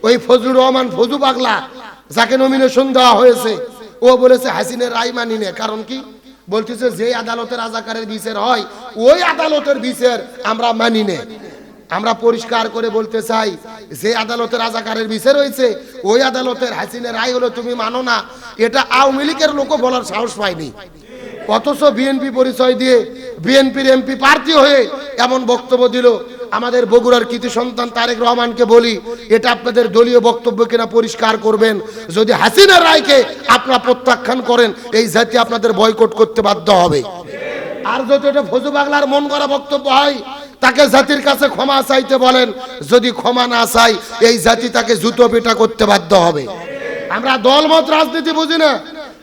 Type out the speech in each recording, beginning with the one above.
ওই ফজলুর রহমান ফজু পাগলা যাকে নমিনেশন দেওয়া হয়েছে, ও বলেছে হাসিনের রায় মানি না। কারণ কি? বলতেছে যে আদালতের রাজাকারের বিচার হয় ওই আদালতের বিচার আমরা মানি না। আমরা পরিষ্কার করে বলতে চাই, যে আদালতের রাজাকারের বিচার হয়েছে ওই আদালতের হাসিনের রায় হলো তুমি মানো না, এটা আওয়ামী লীগের লোকও বলার সাহস পায়নি। অথচ বিএনপি পরিচয় দিয়ে বিএনপির এমপি প্রার্থী হয়ে এমন বক্তব্য দিল। আমাদের বগুড়ার কৃতি সন্তান তারেক রহমানকে বলি, এটা আপনাদের দলীয় বক্তব্য কিনা পরিষ্কার করবেন। যদি হাসিনার রায়কে আপনারা প্রত্যাখ্যান করেন, এই জাতি আপনাদের বয়কট করতে বাধ্য হবে। আর যদি এটা ফজু পাগলার মন করা বক্তব্য হয়, তাকে জাতির কাছে ক্ষমা চাইতে বলেন। যদি ক্ষমা না চাই, এই জাতি তাকে জুতো পিটা করতে বাধ্য হবে। আমরা দলমত রাজনীতি বুঝি না।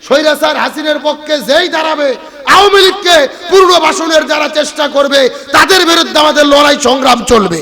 স্বৈরাচার হাসিনের পক্ষে যেই দাঁড়াবে, আওয়ামী লীগকে পুনর্বাসনের যারা চেষ্টা করবে, তাদের বিরুদ্ধে আমাদের লড়াই সংগ্রাম চলবে।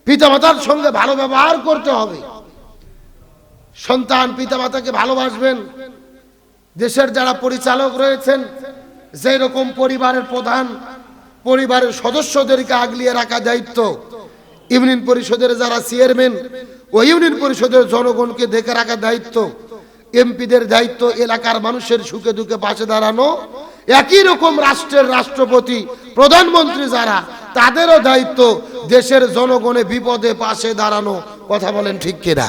পিতামাতার সঙ্গে ভালো ব্যবহার করতে হবে। সন্তান পিতামাতাকে ভালোবাসবেন। দেশের যারা পরিচালক রয়েছেন, যেই রকম পরিবারের প্রধান পরিবারের সদস্যদেরকে আগলিয়ে রাখা দায়িত্ব, ইউনিয়ন পরিষদের যারা চেয়ারম্যান ও ইউনিয়ন পরিষদের জনগণকে দেখে রাখা দায়িত্ব, এমপিদের দায়িত্ব এলাকার মানুষের সুখে দুঃখে পাশে দাঁড়ানো। একই রকম রাষ্ট্রের রাষ্ট্রপতি প্রধানমন্ত্রী যারা, তাদেরও দায়িত্ব দেশের জনগণের বিপদে পাশে দাঁড়ানো। কথা বলেন ঠিক কিনা?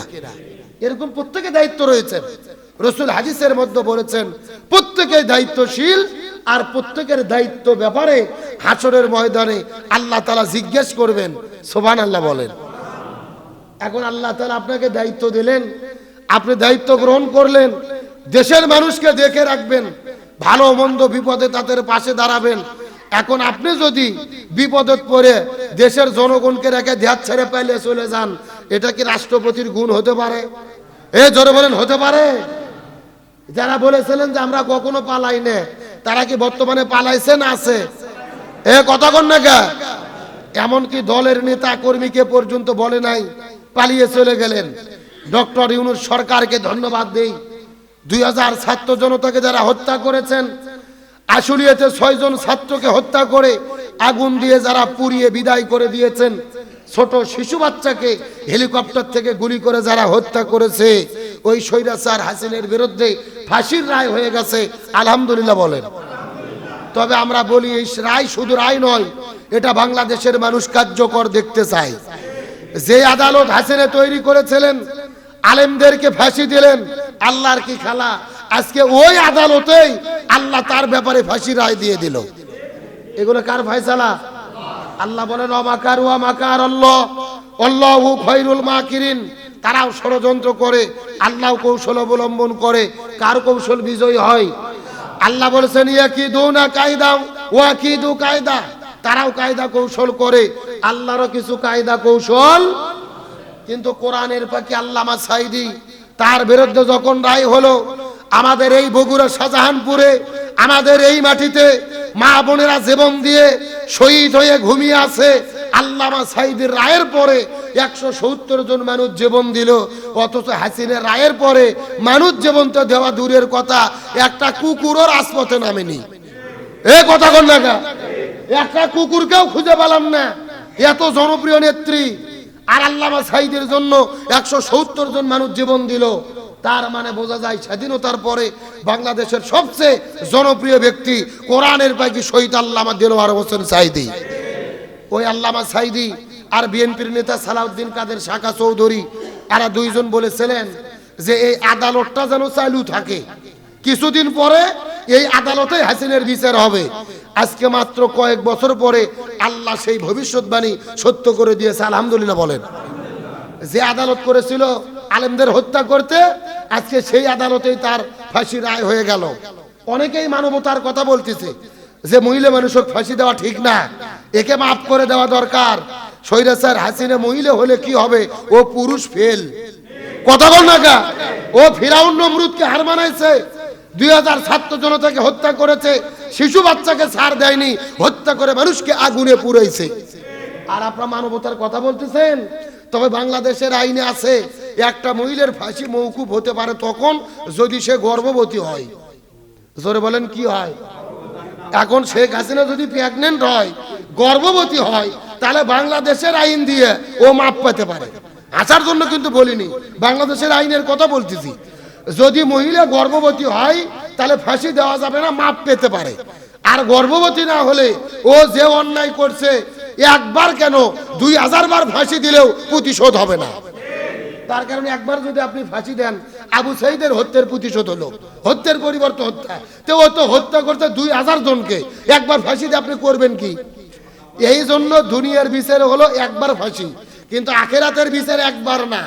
এরকম প্রত্যেকে দায়িত্ব রয়েছে। রাসূল হাদিসের মধ্যে বলেছেন প্রত্যেকে দায়িত্বশীল, আর প্রত্যেকের দায়িত্ব ব্যাপারে হাসরের ময়দানে আল্লাহ তাআলা জিজ্ঞেস করবেন। সুবহানাল্লাহ বলেন। এখন আল্লাহ তাআলা আপনাকে দায়িত্ব দিলেন, আপনি দায়িত্ব গ্রহণ করলেন, দেশের মানুষকে দেখে রাখবেন, ভালো মন্দ বিপদে তাদের পাশে দাঁড়াবেন। এখন আপনি যদি বিপদে পড়ে দেশের জনগণকে রেখে দেশ ছেড়ে পাইলে চলে যান, এটা কি রাষ্ট্রপতির গুণ হতে পারে? জোরে বলেন, হতে পারে? যারা বলেছিলেন যে আমরা কখনো পালাই না, তারা কি বর্তমানে পালাইছে না আছে? কথা কন না কে? এমনকি দলের নেতা কর্মীকে পর্যন্ত বলে নাই, পালিয়ে চলে গেলেন। ডক্টর ইউনূস সরকারকে ধন্যবাদ দেই। 2000 ছাত্র জনতাকে যারা হত্যা করেছেন, আশুলিয়াতে 6 জন ছাত্রকে হত্যা করে আগুন দিয়ে যারা পুড়িয়ে বিদায় করে দিয়েছেন, ছোট শিশু বাচ্চাকে হেলিকপ্টার থেকে গুলি করে যারা হত্যা করেছে, ওই স্বৈরাচার হাসিনের বিরুদ্ধে ফাঁসির রায় হয়ে গেছে। আলহামদুলিল্লাহ বলেন। তবে আমরা বলি, এই রায় শুধু রায় নয়, এটা বাংলাদেশের মানুষ কার্যকর দেখতে চায়। যে আদালত হাসিনে তৈরি করেছিলেন, আলেমদেরকে ফাঁসি দিলেন, আল্লাহর কি খেলা, আজকে ওই আদালতেই আল্লাহ তার ব্যাপারে ফাঁসি রায় দিয়ে দিল। এগুলো কার ফয়সালা? আল্লাহ বলেন অমাকারু আমাকার আল্লাহ আল্লাহু খায়রুল মাকিরিন। তারাও ষড়যন্ত্র করে, আল্লাহ কৌশল অবলম্বন করে। কার কৌশল বিজয়ী হয়? আল্লাহ বলেছেন ইয়াকিদুনা কায়দা ওয়া কিদু কায়দা। তারাও কায়দা কৌশল করে, আল্লাহরও কিছু কায়দা কৌশল। কিন্তু কোরআনের পাখি আল্লামা সাঈদী, তার বিরুদ্ধে যখন রায় হলো, আমাদের এই বগুড়া শাহজাহানপুরে, আমাদের এই মাটিতে মা বোনেরা জীবন দিয়ে শহীদ হয়ে ঘুমিয়ে আছে। আল্লামা সাঈদীর রায়ের পরে 170 জন মানুষ জীবন দিল। অথচ হাসিনের রায়ের পরে মানুষ জীবন তো দেওয়া দূরের কথা, একটা কুকুরও রাজপথে নামেনি। কথা কোন লাগা? একটা কুকুরকেও খুঁজে পেলাম না। এত জনপ্রিয় নেত্রী, আর আল্লামা সাঈদীর জন্য 170 জন মানুষ জীবন দিল। তার মানে বোঝা যায় স্বাধীনতার পরে বাংলাদেশের সবচেয়ে জনপ্রিয় ব্যক্তি কোরআনের পাখি শহীদ আল্লামা দেলোয়ার হোসেন সাঈদী। ওই আল্লামা সাঈদী আর বিএনপির নেতা সালাউদ্দিন কাদের শাকা চৌধুরী, এরা দুইজন বলেছিলেন যে এই আদালতটা যেন চালু থাকে, কিছুদিন পরে এই আদালতে হাসিনের বিচার হবে। আজকে মাত্র কয়েক বছর পরে আল্লাহ সেই ভবিষ্যৎবাণী সত্য করে দিয়েছে। আলহামদুলিল্লাহ বলেন। যে আদালত করেছিল আলেমদের হত্যা করতে, আজকে সেই আদালতেই তার ফাঁসি রায় হয়ে গেল। অনেকেই মানবতার কথা বলতেছে যে মহিলা মানুষকে ফাঁসি দেওয়া ঠিক না, একে মাফ করে দেওয়া দরকার। স্বৈরাচার হাসিনা মহিলা হলে কি হবে? ও পুরুষ ফেল। কথা বল না গা? ও ফিরাউন নমরুদকে হার মানাইছে। 2000 ছাত্র জনতাকে হত্যা করেছে, শিশু বাচ্চাকে ছাড় দেয়নি, হত্যা করে মানুষকে আগুনে পুড়াইছে। আর আপনারা মানবতার কথা বলতেছেন। তবে বাংলাদেশের আইনে আছে, একটা মহিলার ফাঁসি মওকুফ হতে পারে তখন যদি সে গর্ভবতী হয়। জোরে বলেন, কি হয়? এখন শেখ হাসিনা যদি প্রেগন্যান্ট হয়, গর্ভবতী হয়, তাহলে বাংলাদেশের আইন দিয়ে ও মাপ পেতে পারে। আসার জন্য কিন্তু বলিনি, বাংলাদেশের আইনের কথা বলতেছি। যদি মহিলা গর্ভবতী হয় তাহলে ফাঁসি দেওয়া যাবে না, মাপ পেতে পারে। আর গর্ভবতী না হলে ও যে অন্যায় করছে একবার কেন 2000 বার ফাঁসি দিলেও প্রতিশোধ হবে না। তার কারণে একবার যদি আপনি ফাঁসি দেন, আবু সাইদের হত্যার প্রতিশোধ হলো, হত্যার পরিবর্তে হত্যা, তো ও তো হত্যা করতে 2000 জনকে, একবার ফাঁসি দিয়ে আপনি করবেন কি? এই জন্য দুনিয়ার বিচার হলো একবার ফাঁসি, কিন্তু আখিরাতের বিচার একবার না।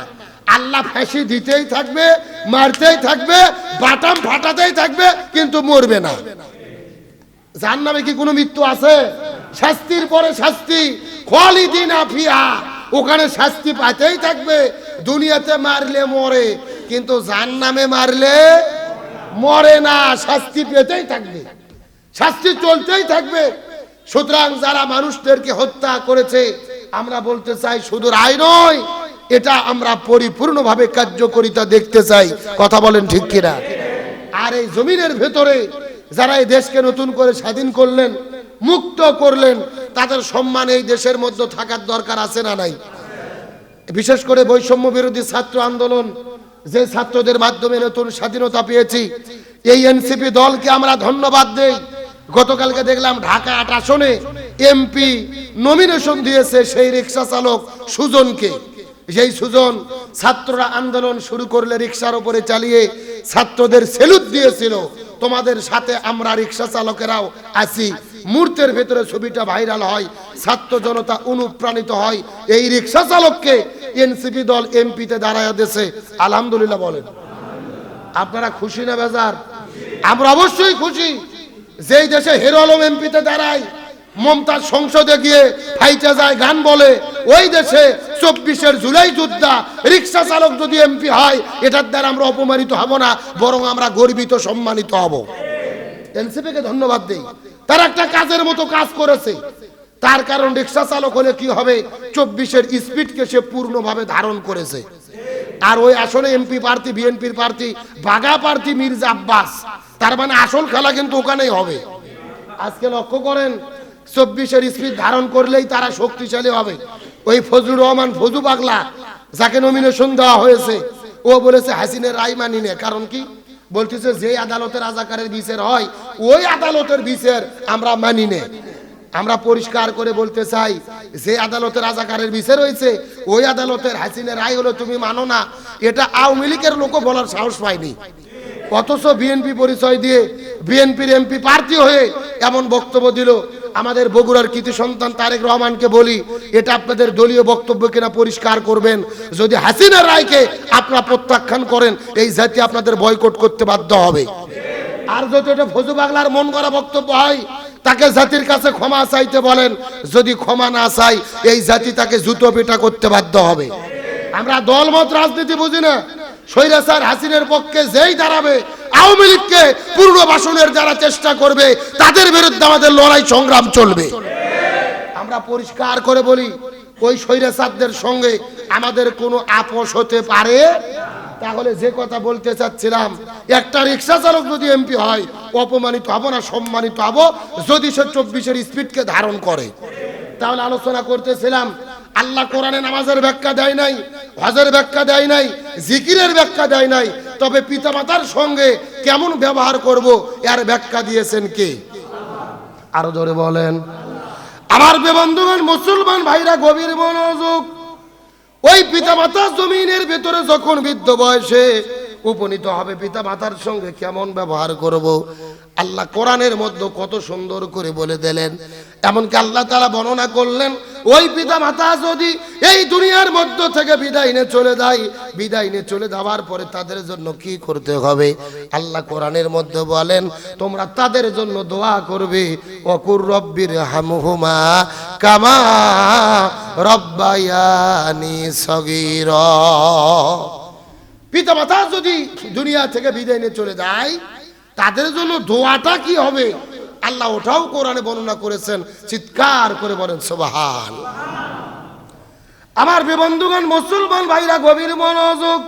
আল্লাহ ফাঁসি দিতেই থাকবে, মারতেই থাকবে, বাটাম ফাটাতেই থাকবে, কিন্তু মরবে না। জাহান্নামে কি কোনো মৃত্যু আছে? শাস্তির পরে শাস্তি, খালিদিনা ফিহা, ওখানে শাস্তি পাইতেই থাকবে। দুনিয়াতে মারলে মরে, কিন্তু জাহান্নামে মারলে মরে না, শাস্তি পেতেই থাকবে, শাস্তি চলতেই থাকবে। সুতরাং যারা মানুষদেরকে হত্যা করেছে, আমরা বলতে চাই শুধু রায় নয়, এটা আমরা পরিপূর্ণভাবে কার্যকারিতা দেখতে চাই। কথা বলেন ঠিক কিনা? আর এই জমিনের ভেতরে যারা এই দেশকে নতুন করে স্বাধীন করলেন, মুক্ত করলেন, তাদের সম্মান এই দেশের মধ্যে থাকার দরকার আছে না নাই? বিশেষ করে বৈষম্য বিরোধী ছাত্র আন্দোলন, যে ছাত্রদের মাধ্যমে নতুন স্বাধীনতা পেয়েছি, এই এনসিপি দলকে আমরা ধন্যবাদ দেই। গতকালকে দেখলাম ঢাকা 8 আসনে এমপি নমিনেশন দিয়েছে সেই রিক্সা চালক সুজনকে। সেই সুজন ছাত্ররা আন্দোলন শুরু করলে রিক্সার উপরে চালিয়ে ছাত্রদের সেলুট দিয়েছিল, তোমাদের সাথে আমরা রিক্সা চালকেরাও আছি। মুহূর্তের ভেতরে ছবিটা ভাইরাল হয়, ছাত্র জনতা অনুপ্রাণিত হয়, এই রিক্সা চালককে এনসিপি দল এমপিতে দাঁড়ায় দিয়েছে। আলহামদুলিল্লাহ বলেন। আপনারা খুশি না বেজার? আমরা অবশ্যই খুশি। যেই দেশে হিরো আলম এমপিতে দাঁড়ায়, মমতাজ সংসদে গিয়ে ফাইটে যায়, গান বলে, ওই দেশে 24 জুলাই যোদ্ধা রিক্সা চালক যদি এমপি হয়, এটার দ্বারা আমরা অপমানিত হব না, বরং আমরা গর্বিত, সম্মানিত হব। এনসিপিকে ধন্যবাদ দেই, তারা একটা কাজের মতো কাজ করেছে। তার কারণ রিক্সা চালক হলে কি হবে, 24 স্পিডকে সে পূর্ণভাবে ধারণ করেছে। আর ওই আসলে এমপি প্রার্থী, বিএনপির প্রার্থী, বাগা প্রার্থী মির্জা আব্বাস, তার মানে আসল খেলা কিন্তু ওখানেই হবে। আজকে লক্ষ্য করেন, 24 স্পিড ধারণ করলেই তারা শক্তিশালী হবে। ওই ফজলুর রহমান ফজু পাগলা, যাকে নমিনেশন দেওয়া হয়েছে, ও বলেছে হাসিনের রায় মানি না। কারণ কি? বলতেছে যে আদালতের রাজাকারের বিচার হয়, ওই আদালতের বিচার আমরা মানি না। আমরা পরিষ্কার করে বলতে চাই, যে আদালতের রাজাকারের বিচার হয়েছে, ওই আদালতের হাসিনের রায় হলো তুমি মানো না, এটা আওয়ামী লীগের লোকও বলার সাহস পায়নি। অথচ বিএনপি পরিচয় দিয়ে বিএনপির এমপি প্রার্থী হয়ে এমন বক্তব্য দিল। আমাদের বগুড়ার কৃতি সন্তান তারেক রহমানকে বলি, এটা আপনাদের দলীয় বক্তব্য কিনা পরিষ্কার করবেন। যদি হাসিনার রায়কে আপনারা প্রত্যাখ্যান করেন, এই জাতি আপনাদের বয়কট করতে বাধ্য হবে। আর যদি এটা ফজু পাগলার মন করা বক্তব্য হয়, তাকে জাতির কাছে ক্ষমা চাইতে বলেন। যদি ক্ষমা না চাই, এই জাতি তাকে জুতো পেটা করতে বাধ্য হবে। আমরা দলমত রাজনীতি বুঝি না। স্বৈরাচার হাসিনের পক্ষে যেই দাঁড়াবে, আওয়ামী লীগকে পুনর্বাসনের যারা চেষ্টা করবে, তাদের বিরুদ্ধে আমাদের লড়াই সংগ্রাম চলবে। আমরা পরিষ্কার করে বলি, ওই স্বৈরাচারদের সঙ্গে আমাদের কোনো আপোষ হতে পারে। তাহলে যে কথা বলতে চাচ্ছিলাম, একটা রিক্সা চালক যদি এমপি হয়, অপমানিত হব না, সম্মানিত হব, যদি সে 24 স্পিডকে ধারণ করে। তাহলে আলোচনা করতেছিলাম, আল্লাহ কোরআনে নামাজের ব্যাখ্যা দেয় নাই, হজের ব্যাখ্যা দেয় নাই, জিকিরের ব্যাখ্যা দেয় নাই, তবে পিতামাতার সঙ্গে কেমন ব্যবহার করব এর ব্যাখ্যা দিয়েছেন কে? আরো জোরে বলেন। আমার বন্ধুগণ, মুসলমান ভাইরা, গভীর মনোযোগ। ওই পিতামাতা জমিনের ভেতরে যখন বৃদ্ধ বয়সে উপনীত হবে, পিতামাতার সঙ্গে কেমন ব্যবহার করব, আল্লাহ কোরআনের মধ্যে কত সুন্দর করে বলে দিলেন। এমনকি আল্লাহ তাআলা বর্ণনা করলেন, ওই পিতামাতা যদি এই দুনিয়ার মধ্য থেকে বিদায় নিয়ে চলে যায়, বিদায় নিয়ে চলে যাওয়ার পরে তাদের জন্য কি করতে হবে? আল্লাহ কোরআনের মধ্যে বলেন, তোমরা তাদের জন্য দোয়া করবে, ওয়াকুর রব্বির হামহুমা কামা রব্বায়ানি সগীরা। পিতামাতা যদি দুনিয়া থেকে বিদায় নিয়ে চলে যায়, তাদের জন্য দোয়াটা কি হবে, আল্লাহ ওটাও কোরআনে বর্ণনা করেছেন। চিৎকার করে বলেন সুবহান। আমার বন্ধুগণ, মুসলমান ভাইরা, গভীর মনোযোগ।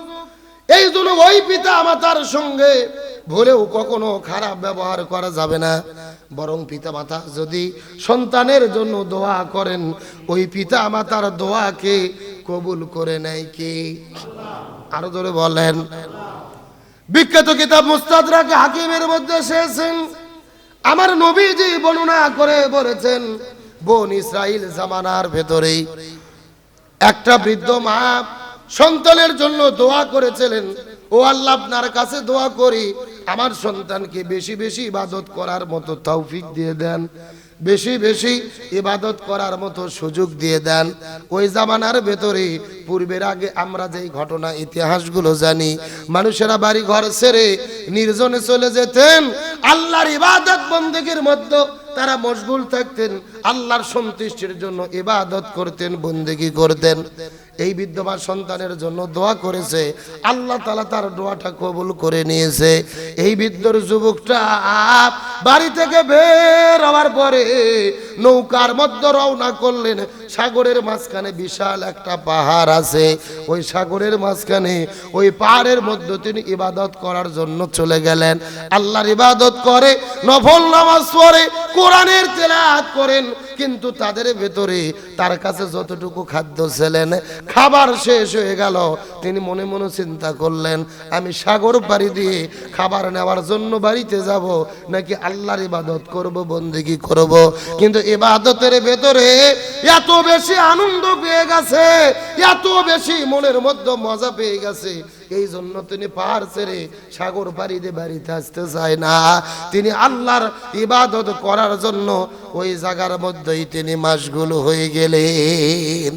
এই জন্য ওই পিতা মাতার সঙ্গে ভুলেও কখনো খারাপ ব্যবহার করা যাবে না। বরং পিতা মাতা যদি সন্তানের জন্য দোয়া করেন, ওই পিতা মাতার দোয়াকে কবুল করে নেয় কে? আরো জোরে বলেন। বিখ্যাত কিতাব মুস্তাদরাক হাকিমের মধ্যে এসেছেন, আমার নবীজি বর্ণনা করে বলেছেন, বনি ইসরাইল জামানার ভেতরেই একটা বৃদ্ধ মা সন্তানের জন্য দোয়া করেছিলেন, ও আল্লাহ আপনার কাছে দোয়া করি আমার সন্তানকে বেশি বেশি ইবাদত করার মতো তৌফিক দিয়ে দেন, বেশি বেশি ইবাদত করার মতো সুযোগ দিয়ে দেন। ওই জামানার ভেতরে পূর্বের আগে আমরা যেই ঘটনা ইতিহাসগুলো জানি, মানুষেরা বাড়ি ঘর ছেড়ে নির্জনে চলে যেতেন, আল্লাহর ইবাদত বন্দেগীর মধ্যে তারা মশগুল থাকতেন, আল্লাহর সন্তুষ্টির জন্য ইবাদত করতেন, বন্দেগী করতেন। এই বিদ্যমান সন্তানের জন্য দোয়া করেছে, আল্লাহ তাআলা তার দোয়াটা কবুল করে নিয়েছে। এই বৃদ্ধর যুবকটা বাড়ি থেকে বের হওয়ার পরে নৌকার মধ্যে রওনা করলেন। সাগরের মাঝখানে বিশাল একটা পাহাড় আছে, ওই সাগরের মাঝখানে ওই পাহাড়ের মধ্যে তিনি ইবাদত করার জন্য চলে গেলেন। আল্লাহর ইবাদত করে, নফল নামাজ পড়ে, কোরআনের তেলাওয়াত করেন, কিন্তু তাদের ভেতরে তার কাছে যতটুকু খাদ্য ছিলেন, খাবার শেষ হয়ে গেল। তিনি মনে মনে চিন্তা করলেন, আমি সাগর পাড়ি দিয়ে খাবার নেওয়ার জন্য বাড়িতে যাব নাকি আল্লাহর ইবাদত করব, বন্দেগী করব। কিন্তু ইবাদতের ভেতরে এত বেশি আনন্দ পেয়ে গেছে, এত বেশি মনের মধ্যে মজা পেয়ে গেছে, এই জন্য তিনি পাহাড় ছেড়ে সাগর পাড়ি দিয়ে বাড়িতে আসতে চায় না। তিনি আল্লাহর ইবাদত করার জন্য ওই জায়গার মধ্যেই তিনি মাশগুল হয়ে গেলেন।